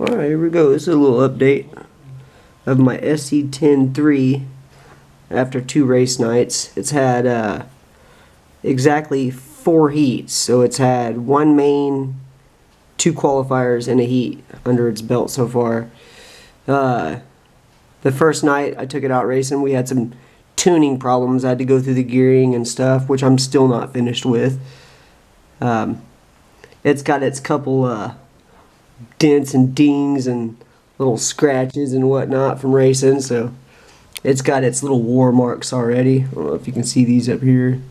Alright, here we go. This is a little update of my SC10-3 after 2 race nights. It's had exactly 4 heats, so it's had 1 main, 2 qualifiers, and a heat under its belt so far. The first night I took it out racing, we had some tuning problems. I had to go through the gearing and stuff, which I'm still not finished with. It's got its couple dents and dings and little scratches and whatnot from racing, so it's got its little war marks already. I don't know if you can see these up here.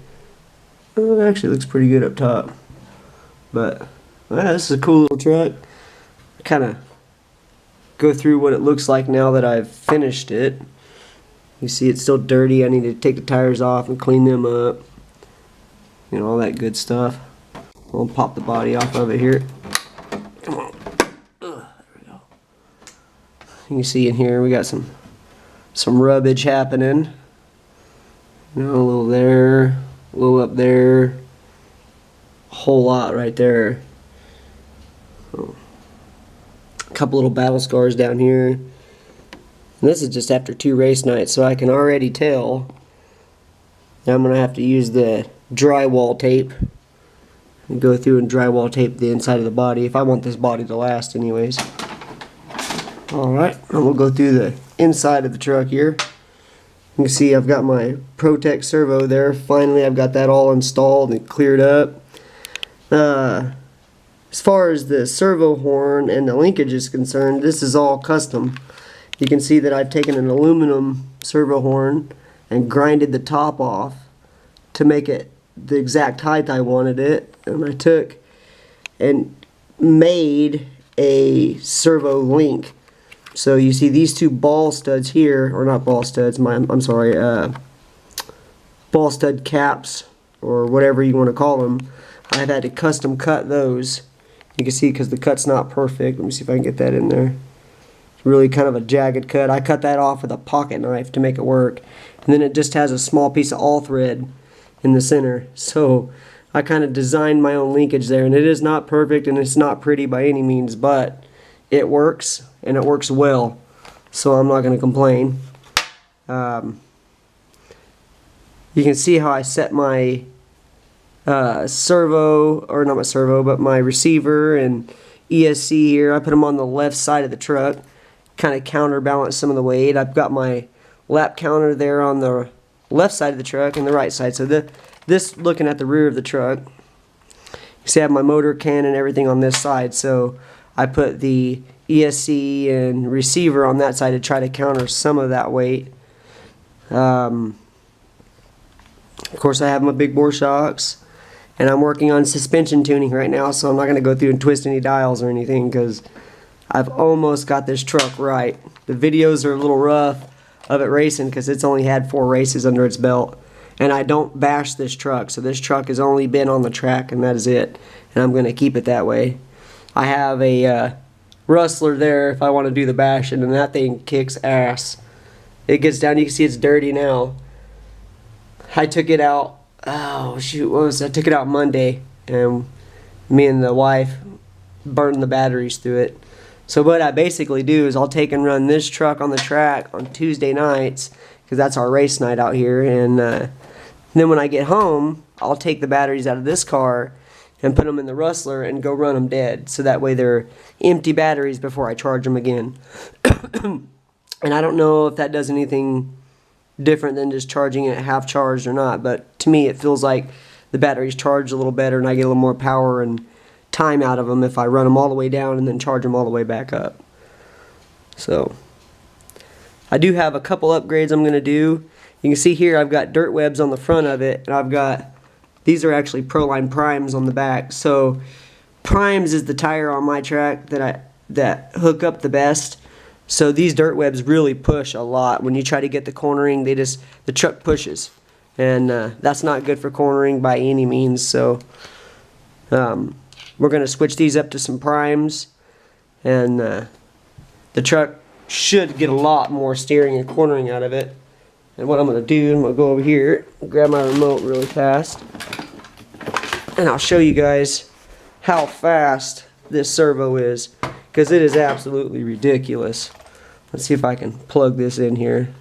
Oh, it actually looks pretty good up top. But this is a cool little truck. Kind of go through what it looks like now that I've finished it. You see it's still dirty. I need to take the tires off and clean them up. You know, all that good stuff. I'll pop the body off of it here. Come on. There we go. You can see in here we got some rubbage happening. You know, a little there, a little up there, a whole lot right there. A couple little battle scars down here. And this is just after 2 race nights, so I can already tell that I'm going to have to use the drywall tape and go through and drywall tape the inside of the body if I want this body to last anyways. Alright, and we'll go through the inside of the truck here. You can see I've got my Protec servo there. Finally I've got that all installed and cleared up. As far as the servo horn and the linkage is concerned, this is all custom. You can see that I've taken an aluminum servo horn and grinded the top off to make it the exact height I wanted it, and I took and made a servo link. So you see these 2 ball studs here, or not ball studs, I'm sorry, ball stud caps, or whatever you want to call them. I've had to custom cut those. You can see because the cut's not perfect. Let me see if I can get that in there. It's really kind of a jagged cut. I cut that off with a pocket knife to make it work. And then it just has a small piece of all thread in the center. So I kind of designed my own linkage there, and it is not perfect and it's not pretty by any means, but it works, and it works well, so I'm not going to complain. You can see how I set my servo, or not my servo, but my receiver and ESC here. I put them on the left side of the truck, kind of counterbalance some of the weight. I've got my lap counter there on the left side of the truck and the right side. So this looking at the rear of the truck. You see I have my motor can and everything on this side, so I put the ESC and receiver on that side to try to counter some of that weight. Of course I have my big bore shocks, and I'm working on suspension tuning right now, so I'm not going to go through and twist any dials or anything because I've almost got this truck right. The videos are a little rough of it racing because it's only had 4 races under its belt, and I don't bash this truck, so this truck has only been on the track and that is it, and I'm going to keep it that way. I have a rustler there if I want to do the bashing, and that thing kicks ass. It gets down, you can see it's dirty now. I took it out, oh shoot, what was it? I took it out Monday, and me and the wife burned the batteries through it. So what I basically do is I'll take and run this truck on the track on Tuesday nights, because that's our race night out here, and then when I get home, I'll take the batteries out of this car and put them in the rustler and go run them dead, so that way they're empty batteries before I charge them again. And I don't know if that does anything different than just charging it half charged or not, but to me it feels like the batteries charge a little better and I get a little more power and time out of them if I run them all the way down and then charge them all the way back up. So I do have a couple upgrades I'm going to do. You can see here I've got dirt webs on the front of it, and I've got, these are actually Proline Primes on the back. So Primes is the tire on my track that hook up the best. So these dirt webs really push a lot. When you try to get the cornering, the truck pushes, and that's not good for cornering by any means. So we're going to switch these up to some Primes, and the truck should get a lot more steering and cornering out of it. And what I'm going to do, I'm going to go over here, grab my remote really fast, and I'll show you guys how fast this servo is. because it is absolutely ridiculous. Let's see if I can plug this in here.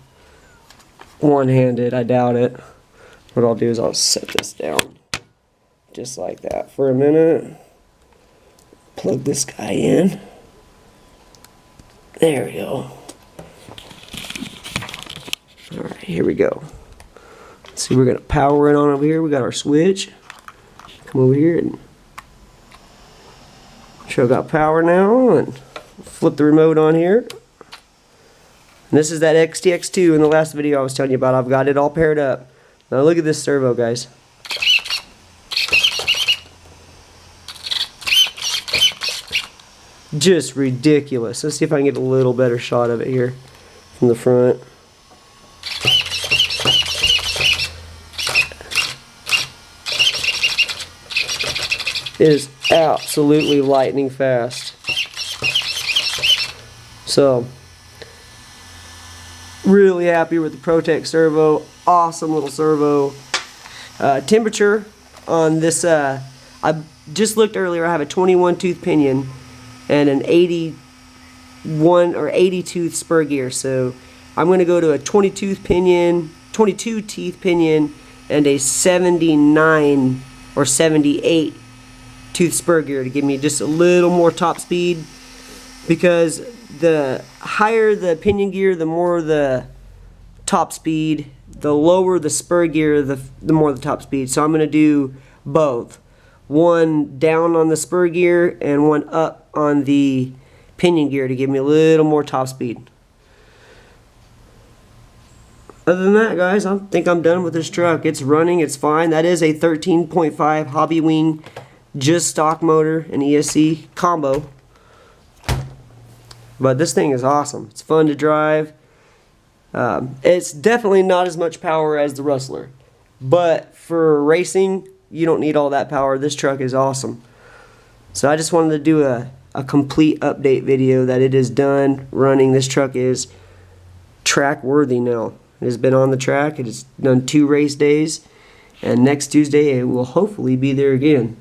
One-handed, I doubt it. What I'll do is I'll set this down just like that for a minute. Plug this guy in. There we go. Alright, here we go. Let's see, we're going to power it on over here. We got our switch. Come over here and show got power now, and flip the remote on here. And this is that XTX2 in the last video I was telling you about. I've got it all paired up. Now look at this servo, guys. Just ridiculous. Let's see if I can get a little better shot of it here from the front. It is absolutely lightning fast. So, really happy with the Protec servo. Awesome little servo. Temperature on this, I just looked earlier, I have a 21 tooth pinion and an 81 or 80 tooth spur gear. So I'm going to go to a 22 teeth pinion and a 79 or 78 tooth spur gear to give me just a little more top speed, because the higher the pinion gear, the more the top speed. The lower the spur gear, the more the top speed. So I'm going to do both. One down on the spur gear and one up on the pinion gear to give me a little more top speed. Other than that, guys, I think I'm done with this truck. It's running, it's fine. That is a 13.5 Hobbywing, just stock motor and ESC combo. But this thing is awesome. It's fun to drive. It's definitely not as much power as the Rustler, but for racing, you don't need all that power. This truck is awesome. So I just wanted to do a complete update video that it is done running. This truck is track worthy now. It has been on the track. It has done 2 race days, and next Tuesday it will hopefully be there again.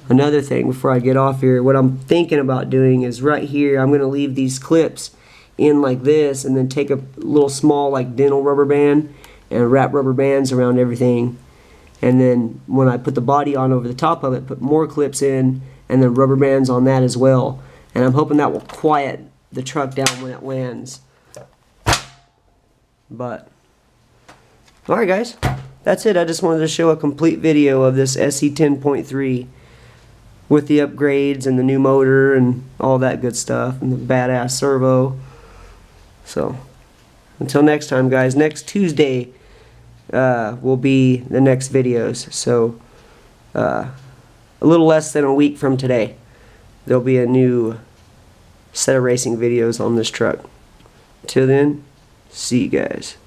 Another thing before I get off here, what I'm thinking about doing is right here, I'm going to leave these clips in like this, and then take a little small like dental rubber band and wrap rubber bands around everything. And then when I put the body on over the top of it, put more clips in and then rubber bands on that as well. And I'm hoping that will quiet the truck down when it lands. But, alright guys, that's it. I just wanted to show a complete video of this SE 10.3 with the upgrades and the new motor and all that good stuff and the badass servo. So, until next time, guys, next Tuesday will be the next videos. So, a little less than a week from today, there'll be a new set of racing videos on this truck. Till then, see you guys.